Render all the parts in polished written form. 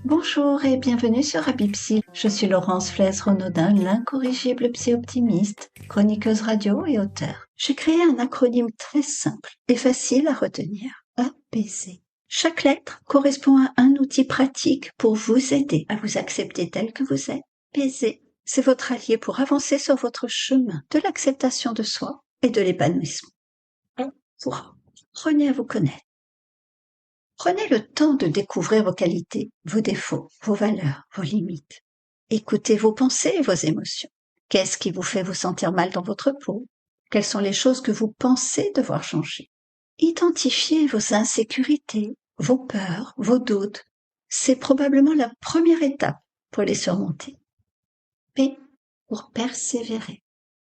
Bonjour et bienvenue sur Habipsy. Je suis Laurence Flaise-Renaudin, l'incorrigible psy-optimiste, chroniqueuse radio et auteure. J'ai créé un acronyme très simple et facile à retenir. APC. Chaque lettre correspond à un outil pratique pour vous aider à vous accepter tel que vous êtes. APC, c'est votre allié pour avancer sur votre chemin de l'acceptation de soi et de l'épanouissement. Pour apprenez à vous connaître. Prenez le temps de découvrir vos qualités, vos défauts, vos valeurs, vos limites. Écoutez vos pensées et vos émotions. Qu'est-ce qui vous fait vous sentir mal dans votre peau? Quelles sont les choses que vous pensez devoir changer? Identifiez vos insécurités, vos peurs, vos doutes. C'est probablement la première étape pour les surmonter. P pour persévérer.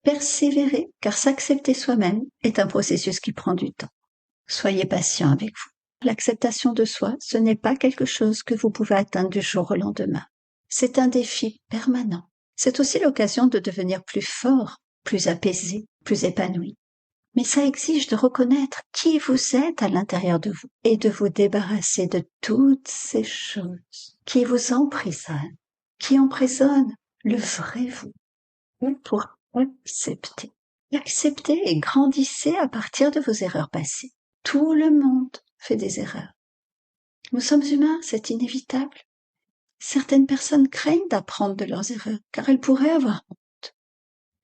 Persévérer, car s'accepter soi-même est un processus qui prend du temps. Soyez patient avec vous. L'acceptation de soi, ce n'est pas quelque chose que vous pouvez atteindre du jour au lendemain. C'est un défi permanent. C'est aussi l'occasion de devenir plus fort, plus apaisé, plus épanoui. Mais ça exige de reconnaître qui vous êtes à l'intérieur de vous et de vous débarrasser de toutes ces choses qui vous emprisonnent, qui emprisonnent le vrai vous. Pour accepter. Acceptez et grandissez à partir de vos erreurs passées. Tout le monde fait des erreurs. Nous sommes humains, c'est inévitable. Certaines personnes craignent d'apprendre de leurs erreurs, car elles pourraient avoir honte.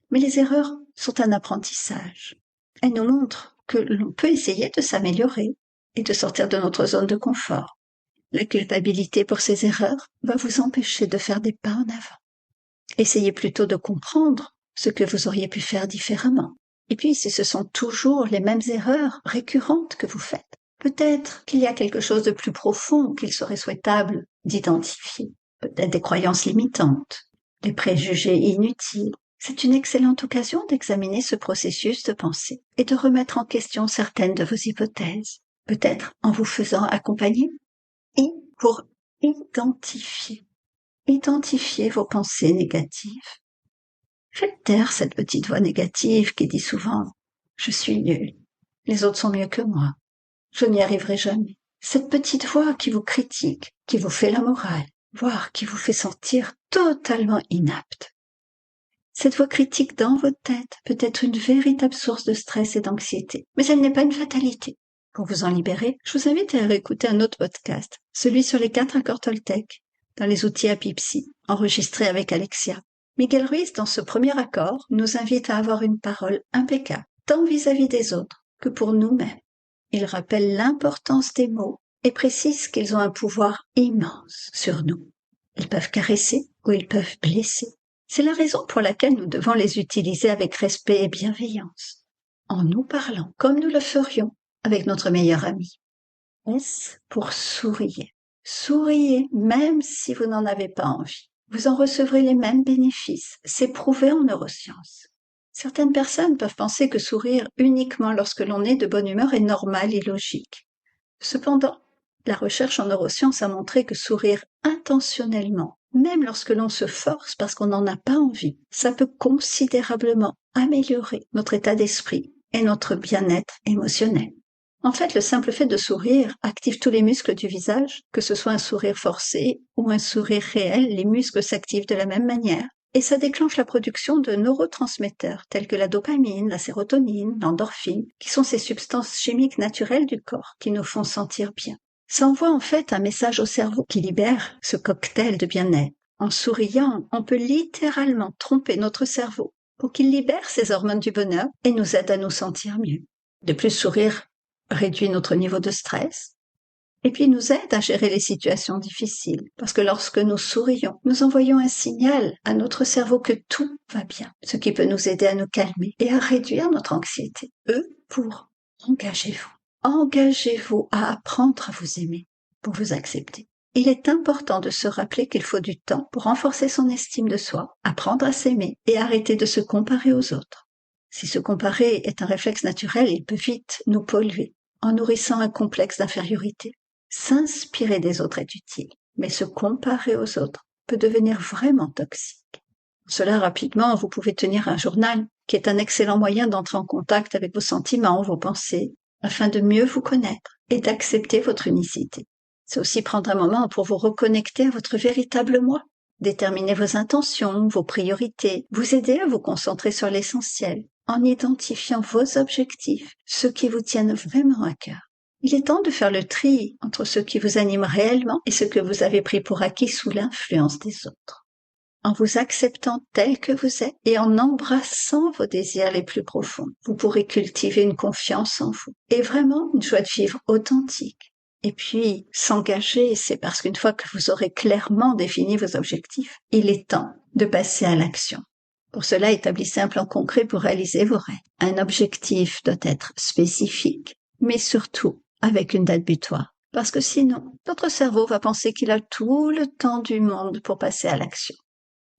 Mais les erreurs sont un apprentissage. Elles nous montrent que l'on peut essayer de s'améliorer et de sortir de notre zone de confort. La culpabilité pour ces erreurs va vous empêcher de faire des pas en avant. Essayez plutôt de comprendre ce que vous auriez pu faire différemment. Et puis, si ce sont toujours les mêmes erreurs récurrentes que vous faites, peut-être qu'il y a quelque chose de plus profond qu'il serait souhaitable d'identifier. Peut-être des croyances limitantes, des préjugés inutiles. C'est une excellente occasion d'examiner ce processus de pensée et de remettre en question certaines de vos hypothèses. Peut-être en vous faisant accompagner. Et pour identifier vos pensées négatives. Faites taire cette petite voix négative qui dit souvent « Je suis nul, les autres sont mieux que moi, je n'y arriverai jamais ». Cette petite voix qui vous critique, qui vous fait la morale, voire qui vous fait sentir totalement inapte. Cette voix critique dans votre tête peut être une véritable source de stress et d'anxiété, mais elle n'est pas une fatalité. Pour vous en libérer, je vous invite à réécouter un autre podcast, celui sur les 4 accords Toltec, dans les outils Habipsy, enregistré avec Alexia. Miguel Ruiz, dans ce premier accord, nous invite à avoir une parole impeccable, tant vis-à-vis des autres que pour nous-mêmes. Il rappelle l'importance des mots et précise qu'ils ont un pouvoir immense sur nous. Ils peuvent caresser ou ils peuvent blesser. C'est la raison pour laquelle nous devons les utiliser avec respect et bienveillance, en nous parlant comme nous le ferions avec notre meilleur ami. S pour sourire. Souriez même si vous n'en avez pas envie. Vous en recevrez les mêmes bénéfices. C'est prouvé en neurosciences. Certaines personnes peuvent penser que sourire uniquement lorsque l'on est de bonne humeur est normal et logique. Cependant, la recherche en neurosciences a montré que sourire intentionnellement, même lorsque l'on se force parce qu'on n'en a pas envie, ça peut considérablement améliorer notre état d'esprit et notre bien-être émotionnel. En fait, le simple fait de sourire active tous les muscles du visage, que ce soit un sourire forcé ou un sourire réel, les muscles s'activent de la même manière. Et ça déclenche la production de neurotransmetteurs tels que la dopamine, la sérotonine, l'endorphine, qui sont ces substances chimiques naturelles du corps qui nous font sentir bien. Ça envoie en fait un message au cerveau qui libère ce cocktail de bien-être. En souriant, on peut littéralement tromper notre cerveau pour qu'il libère ces hormones du bonheur et nous aide à nous sentir mieux. De plus, sourire réduit notre niveau de stress et puis nous aide à gérer les situations difficiles. Parce que lorsque nous sourions, nous envoyons un signal à notre cerveau que tout va bien, ce qui peut nous aider à nous calmer et à réduire notre anxiété. Pour engagez-vous. Engagez-vous à apprendre à vous aimer, pour vous accepter. Il est important de se rappeler qu'il faut du temps pour renforcer son estime de soi, apprendre à s'aimer et arrêter de se comparer aux autres. Si se comparer est un réflexe naturel, il peut vite nous polluer en nourrissant un complexe d'infériorité. S'inspirer des autres est utile, mais se comparer aux autres peut devenir vraiment toxique. Pour cela, rapidement, vous pouvez tenir un journal, qui est un excellent moyen d'entrer en contact avec vos sentiments, vos pensées, afin de mieux vous connaître et d'accepter votre unicité. C'est aussi prendre un moment pour vous reconnecter à votre véritable moi, déterminer vos intentions, vos priorités, vous aider à vous concentrer sur l'essentiel, en identifiant vos objectifs, ceux qui vous tiennent vraiment à cœur. Il est temps de faire le tri entre ce qui vous anime réellement et ce que vous avez pris pour acquis sous l'influence des autres. En vous acceptant tel que vous êtes et en embrassant vos désirs les plus profonds, vous pourrez cultiver une confiance en vous et vraiment une joie de vivre authentique. Et puis, s'engager, c'est parce qu'une fois que vous aurez clairement défini vos objectifs, il est temps de passer à l'action. Pour cela, établissez un plan concret pour réaliser vos rêves. Un objectif doit être spécifique, mais surtout avec une date butoir. Parce que sinon, votre cerveau va penser qu'il a tout le temps du monde pour passer à l'action.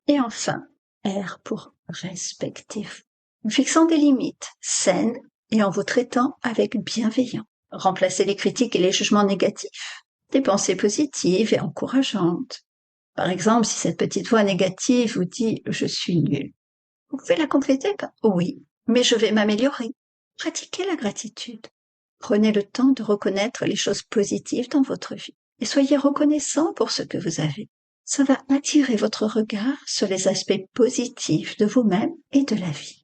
Et enfin, R pour respectif. En fixant des limites saines et en vous traitant avec bienveillance. Remplacez les critiques et les jugements négatifs. Des pensées positives et encourageantes. Par exemple, si cette petite voix négative vous dit « je suis nul », vous pouvez la compléter par « oui, mais je vais m'améliorer ». Pratiquez la gratitude. Prenez le temps de reconnaître les choses positives dans votre vie et soyez reconnaissant pour ce que vous avez. Ça va attirer votre regard sur les aspects positifs de vous-même et de la vie.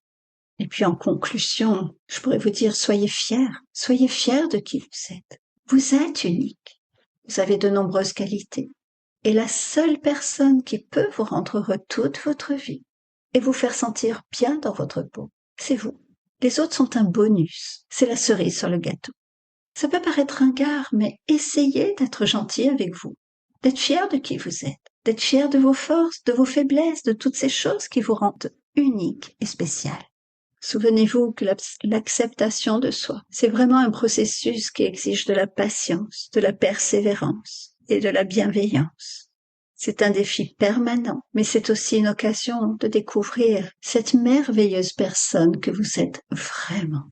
Et puis en conclusion, je pourrais vous dire soyez fiers de qui vous êtes. Vous êtes unique, vous avez de nombreuses qualités. Et la seule personne qui peut vous rendre heureux toute votre vie et vous faire sentir bien dans votre peau, c'est vous. Les autres sont un bonus, c'est la cerise sur le gâteau. Ça peut paraître ringard, mais essayez d'être gentil avec vous, d'être fier de qui vous êtes, d'être fier de vos forces, de vos faiblesses, de toutes ces choses qui vous rendent unique et spécial. Souvenez-vous que l'acceptation de soi, c'est vraiment un processus qui exige de la patience, de la persévérance et de la bienveillance. C'est un défi permanent, mais c'est aussi une occasion de découvrir cette merveilleuse personne que vous êtes vraiment,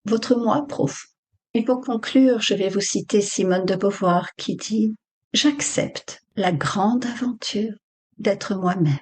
votre moi profond. Et pour conclure, je vais vous citer Simone de Beauvoir qui dit « J'accepte la grande aventure d'être moi-même.